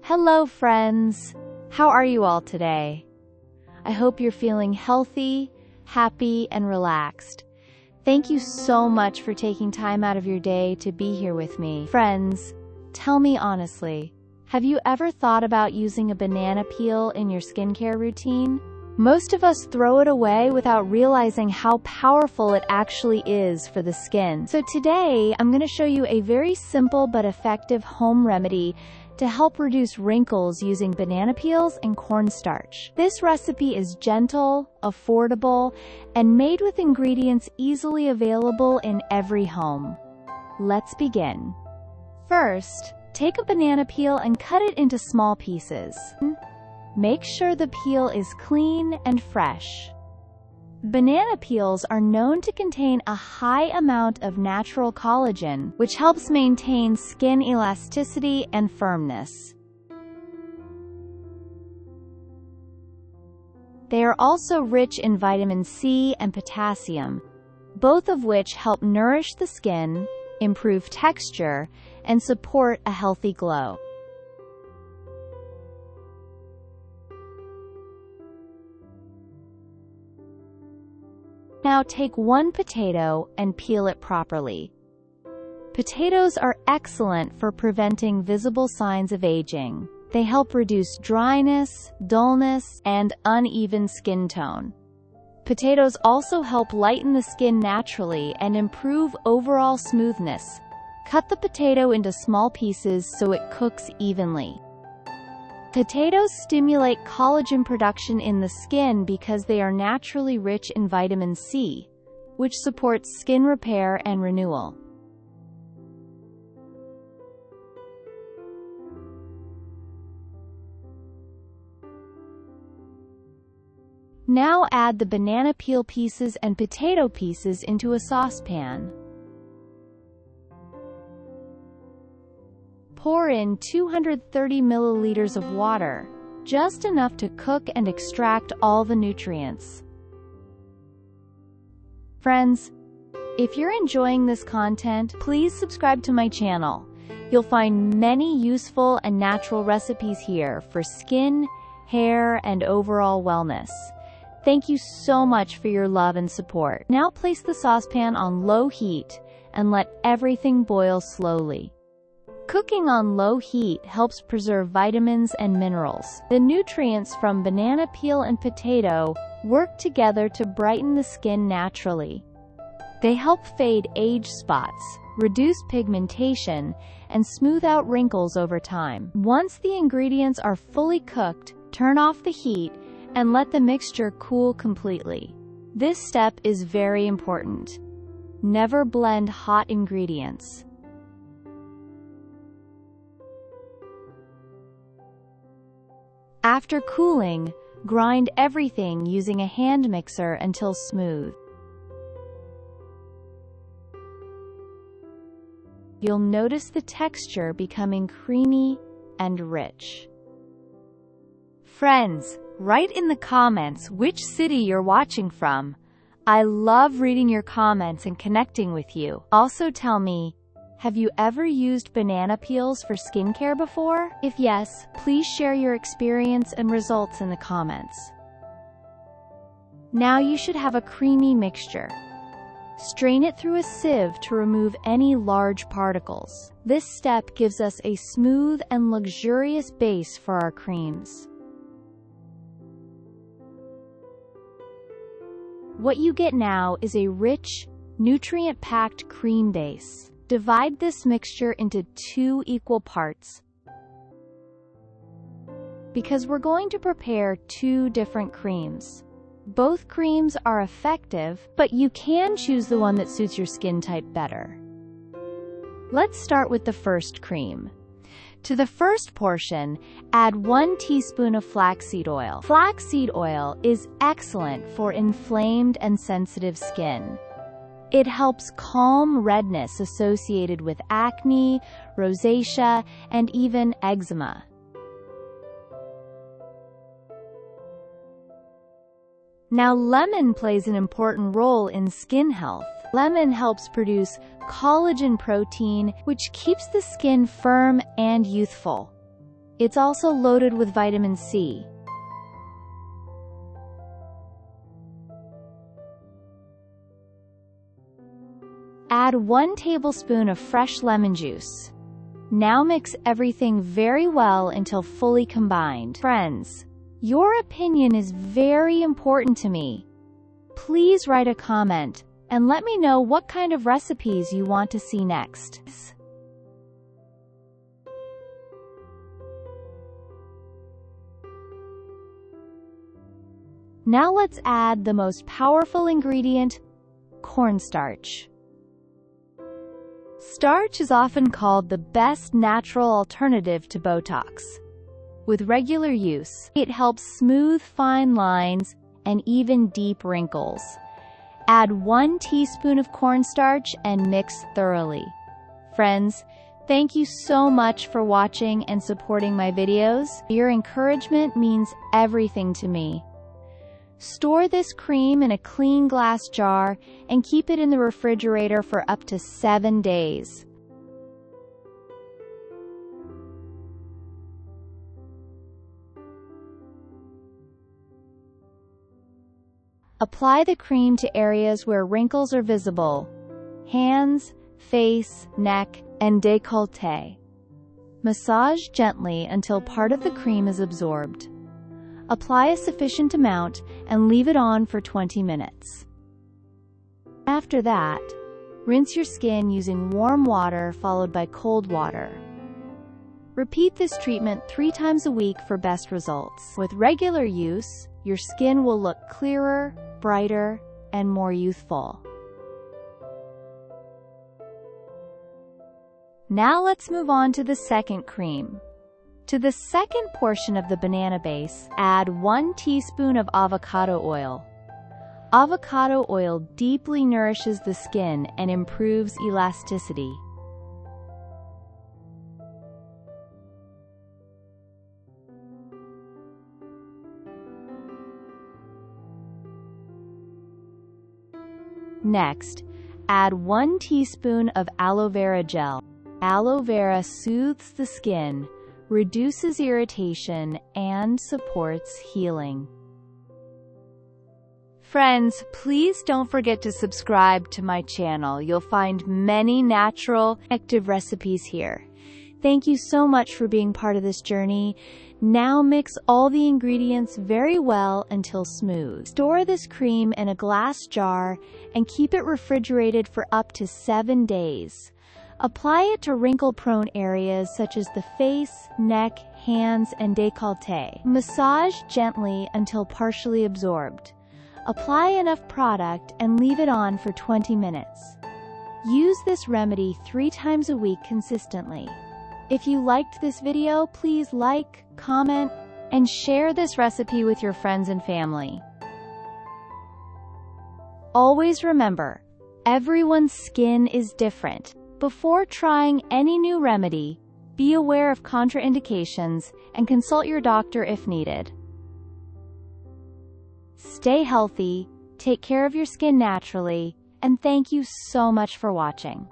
Hello friends! How are you all today? I hope you're feeling healthy, happy, and relaxed. Thank you so much for taking time out of your day to be here with me. Friends, tell me honestly, have you ever thought about using a banana peel in your skincare routine? Most of us throw it away without realizing how powerful it actually is for the skin. So today, I'm going to show you a very simple but effective home remedy to help reduce wrinkles using banana peels and cornstarch. This recipe is gentle, affordable, and made with ingredients easily available in every home. Let's begin. First, take a banana peel and cut it into small pieces. Make sure the peel is clean and fresh. Banana peels are known to contain a high amount of natural collagen, which helps maintain skin elasticity and firmness. They are also rich in vitamin C and potassium, both of which help nourish the skin, improve texture, and support a healthy glow. Now take one potato and peel it properly. Potatoes are excellent for preventing visible signs of aging. They help reduce dryness, dullness, and uneven skin tone. Potatoes also help lighten the skin naturally and improve overall smoothness. Cut the potato into small pieces so it cooks evenly. Potatoes stimulate collagen production in the skin because they are naturally rich in vitamin C, which supports skin repair and renewal. Now add the banana peel pieces and potato pieces into a saucepan. Pour in 230 milliliters of water, just enough to cook and extract all the nutrients. Friends, if you're enjoying this content, please subscribe to my channel. You'll find many useful and natural recipes here for skin, hair, and overall wellness. Thank you so much for your love and support. Now place the saucepan on low heat and let everything boil slowly. Cooking on low heat helps preserve vitamins and minerals. The nutrients from banana peel and potato work together to brighten the skin naturally. They help fade age spots, reduce pigmentation, and smooth out wrinkles over time. Once the ingredients are fully cooked, turn off the heat and let the mixture cool completely. This step is very important. Never blend hot ingredients. After cooling, grind everything using a hand mixer until smooth. You'll notice the texture becoming creamy and rich. Friends, write in the comments which city you're watching from. I love reading your comments and connecting with you. Also tell me, have you ever used banana peels for skincare before? If yes, please share your experience and results in the comments. Now you should have a creamy mixture. Strain it through a sieve to remove any large particles. This step gives us a smooth and luxurious base for our creams. What you get now is a rich, nutrient-packed cream base. Divide this mixture into 2 equal parts, because we're going to prepare 2 different creams. Both creams are effective, but you can choose the one that suits your skin type better. Let's start with the first cream. To the first portion, add 1 teaspoon of flaxseed oil. Flaxseed oil is excellent for inflamed and sensitive skin. It helps calm redness associated with acne, rosacea, and even eczema. Now, lemon plays an important role in skin health. Lemon helps produce collagen protein, which keeps the skin firm and youthful. It's also loaded with vitamin C. Add 1 tablespoon of fresh lemon juice. Now mix everything very well until fully combined. Friends, your opinion is very important to me. Please write a comment and let me know what kind of recipes you want to see next. Now let's add the most powerful ingredient, cornstarch. Starch is often called the best natural alternative to Botox. With regular use, it helps smooth fine lines and even deep wrinkles. Add 1 teaspoon of cornstarch and mix thoroughly. Friends, thank you so much for watching and supporting my videos. Your encouragement means everything to me. Store this cream in a clean glass jar and keep it in the refrigerator for up to 7 days. Apply the cream to areas where wrinkles are visible: hands, face, neck, and décolleté. Massage gently until part of the cream is absorbed. Apply a sufficient amount and leave it on for 20 minutes. After that, rinse your skin using warm water followed by cold water. Repeat this treatment 3 times a week for best results. With regular use, your skin will look clearer, brighter, and more youthful. Now let's move on to the second cream. To the second portion of the banana base, add 1 teaspoon of avocado oil. Avocado oil deeply nourishes the skin and improves elasticity. Next, add 1 teaspoon of aloe vera gel. Aloe vera soothes the skin, reduces irritation, and supports healing. Friends, please don't forget to subscribe to my channel. You'll find many natural, active recipes here. Thank you so much for being part of this journey. Now mix all the ingredients very well until smooth. Store this cream in a glass jar and keep it refrigerated for up to 7 days. Apply it to wrinkle-prone areas such as the face, neck, hands, and décolleté. Massage gently until partially absorbed. Apply enough product and leave it on for 20 minutes. Use this remedy 3 times a week consistently. If you liked this video, please like, comment, and share this recipe with your friends and family. Always remember, everyone's skin is different. Before trying any new remedy, be aware of contraindications and consult your doctor if needed. Stay healthy, take care of your skin naturally, and thank you so much for watching.